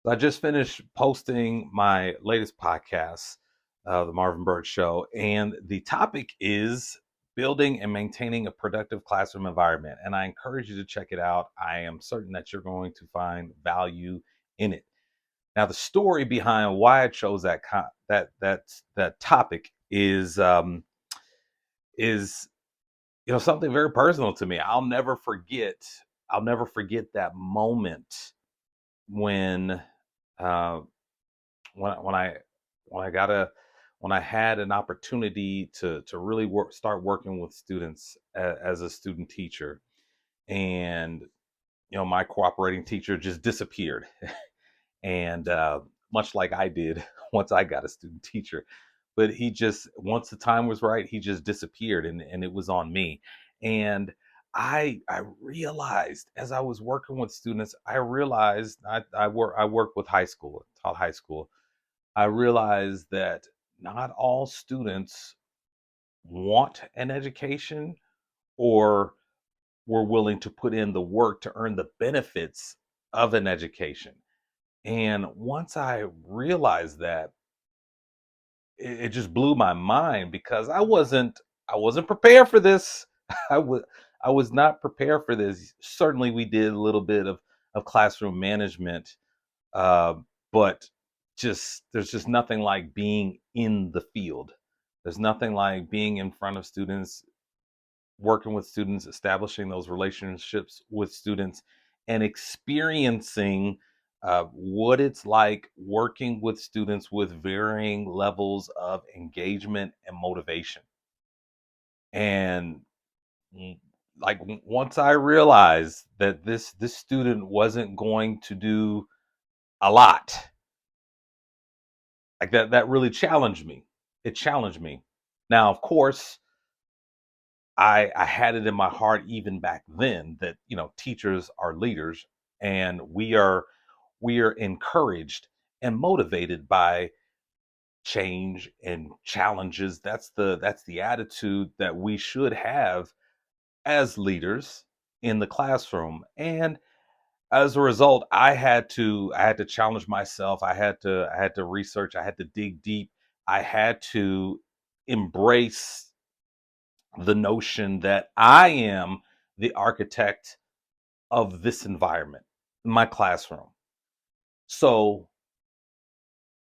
I just finished posting my latest podcast, the Marvin Byrd Show, and the topic is building and maintaining a productive classroom environment. And I encourage you to check it out. I am certain that you're going to find value in it. Now, the story behind why I chose that topic is something very personal to me. I'll never forget that moment when uh, when I when I got a when I had an opportunity to really start working with students as a student teacher, and my cooperating teacher just disappeared, and much like I did once I got a student teacher, but he just once the time was right, he just disappeared, and it was on me, and I realized as I was working with students, I realized I work with high school, taught high school. I realized that not all students want an education or were willing to put in the work to earn the benefits of an education. And once I realized that, it just blew my mind because I wasn't prepared for this. I was I was not prepared for this. Certainly, we did a little bit of classroom management, uh, but just there's just nothing like being in the field. There's nothing like being in front of students, working with students, establishing those relationships with students, and experiencing what it's like working with students with varying levels of engagement and motivation. And mm, once I realized that this student wasn't going to do a lot, like that really challenged me. It challenged me. Now, of course, I had it in my heart even back then that teachers are leaders, and we are encouraged and motivated by change and challenges. That's the attitude that we should have as leaders in the classroom. And as a result, I had to challenge myself. I had to research. I had to dig deep. I had to embrace the notion that I am the architect of this environment, my classroom. So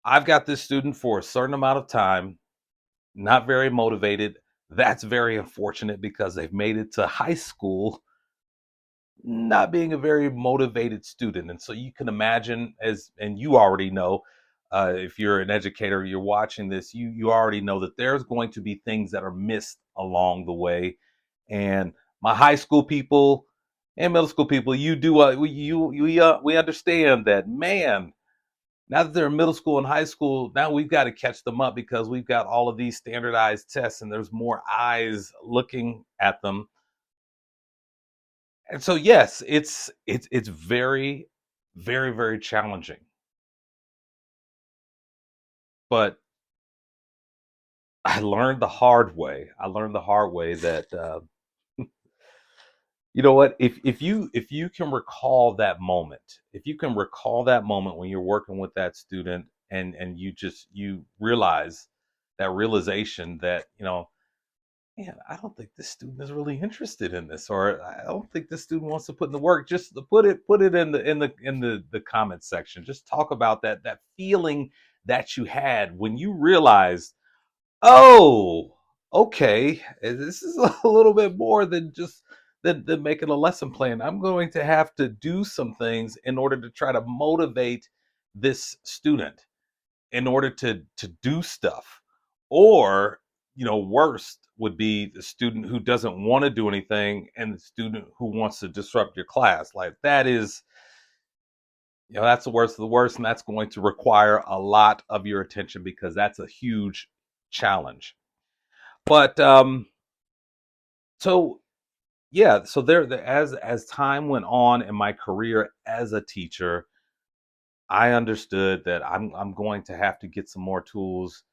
I've got this student for a certain amount of time, not very motivated. That's very unfortunate because they've made it to high school not being a very motivated student. And so you can imagine, and you already know, if you're an educator, you're watching this, you already know that there's going to be things that are missed along the way. And my high school people and middle school people, we understand that, man. Now that they're in middle school and high school, now we've got to catch them up because we've got all of these standardized tests, and there's more eyes looking at them. And so, yes, it's very, very, very challenging. But I learned the hard way that you know what, if you can recall that moment, if you can recall that moment when you're working with that student, and you realize that realization that, man, I don't think this student is really interested in this, or I don't think this student wants to put in the work. Just to put it in the comment section. Just talk about that feeling that you had when you realized, oh, okay, this is a little bit more than just than making a lesson plan. I'm going to have to do some things in order to try to motivate this student in order to do stuff. Or, worst would be the student who doesn't want to do anything and the student who wants to disrupt your class. Like, that is, that's the worst of the worst, and that's going to require a lot of your attention because that's a huge challenge. But so yeah, so as time went on in my career as a teacher, I understood that I'm going to have to get some more tools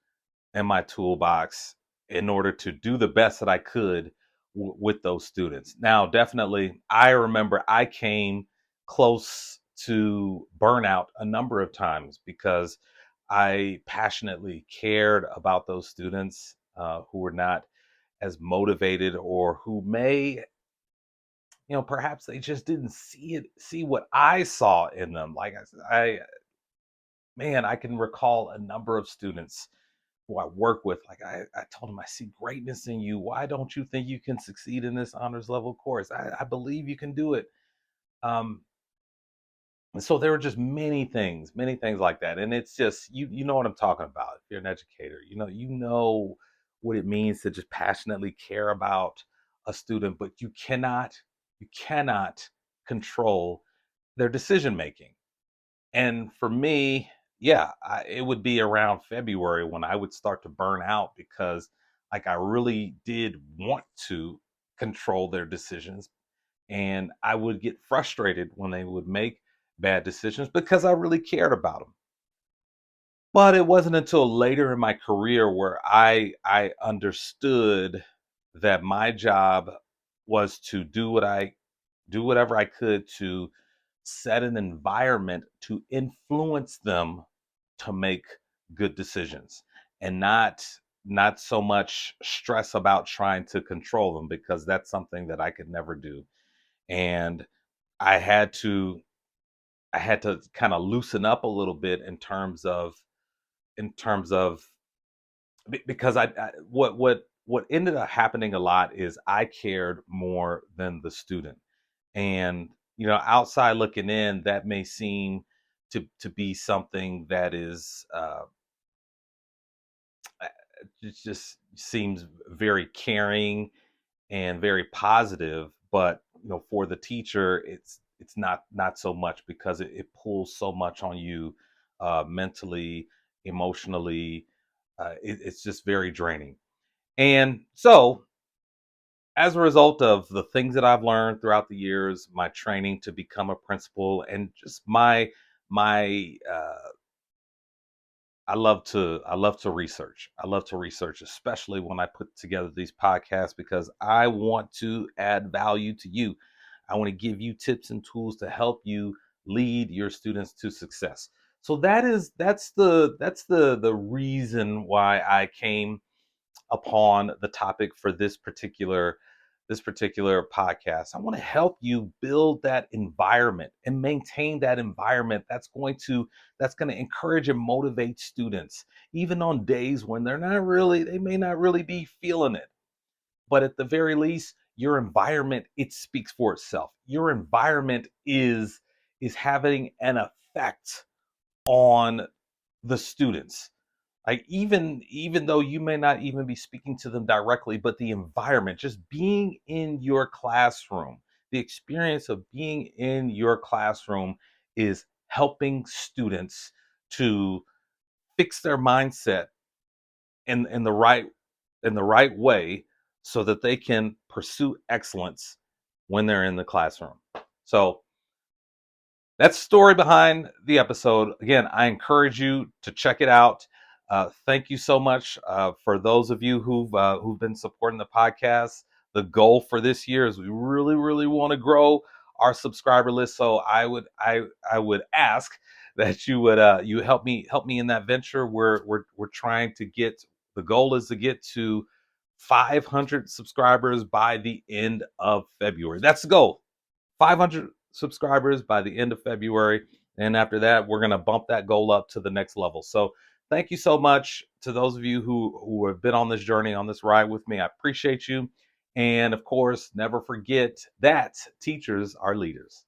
in my toolbox in order to do the best that I could with those students. Now, definitely, I remember I came close to burnout a number of times because I passionately cared about those students who were not as motivated, or who may, perhaps they just didn't see what I saw in them. Like man, I can recall a number of students who I work with. Like I told them, I see greatness in you. Why don't you think you can succeed in this honors level course? I believe you can do it. Um, and so there were just many things like that. And it's just, you know what I'm talking about. If you're an educator, you know what it means to just passionately care about a student, but you cannot control their decision making. And for me, yeah, it would be around February when I would start to burn out because, like, I really did want to control their decisions, and I would get frustrated when they would make bad decisions because I really cared about them. But it wasn't until later in my career where I understood that my job was to do whatever I could to set an environment to influence them to make good decisions, and not so much stress about trying to control them, because that's something that I could never do. And I had to I had to kind of loosen up a little bit in terms of because what ended up happening a lot is I cared more than the student. And outside looking in, that may seem to be something that is it just seems very caring and very positive, but for the teacher, it's not so much, because it pulls so much on you, mentally, emotionally. It's just very draining. And so, as a result of the things that I've learned throughout the years, my training to become a principal, and just my I love to research. I love to research, especially when I put together these podcasts, because I want to add value to you. I want to give you tips and tools to help you lead your students to success. So that's the reason why I came upon the topic for this particular podcast. I want to help you build that environment and maintain that environment that's going to encourage and motivate students, even on days when they may not really be feeling it. But at the very least, your environment, it speaks for itself. Your environment is having an effect on the students. Like, even though you may not even be speaking to them directly, but the environment, just being in your classroom, the experience of being in your classroom is helping students to fix their mindset in the right way, so that they can pursue excellence when they're in the classroom. So that's the story behind the episode. Again, I encourage you to check it out. Thank you so much for those of you who've been supporting the podcast. The goal for this year is we really, really want to grow our subscriber list. So I would ask that you help me in that venture. We're trying to get, the goal is to get to 500 subscribers by the end of February. That's the goal. 500 subscribers by the end of February. And after that, we're going to bump that goal up to the next level. So thank you so much to those of you who have been on this journey, on this ride with me. I appreciate you. And of course, never forget that teachers are leaders.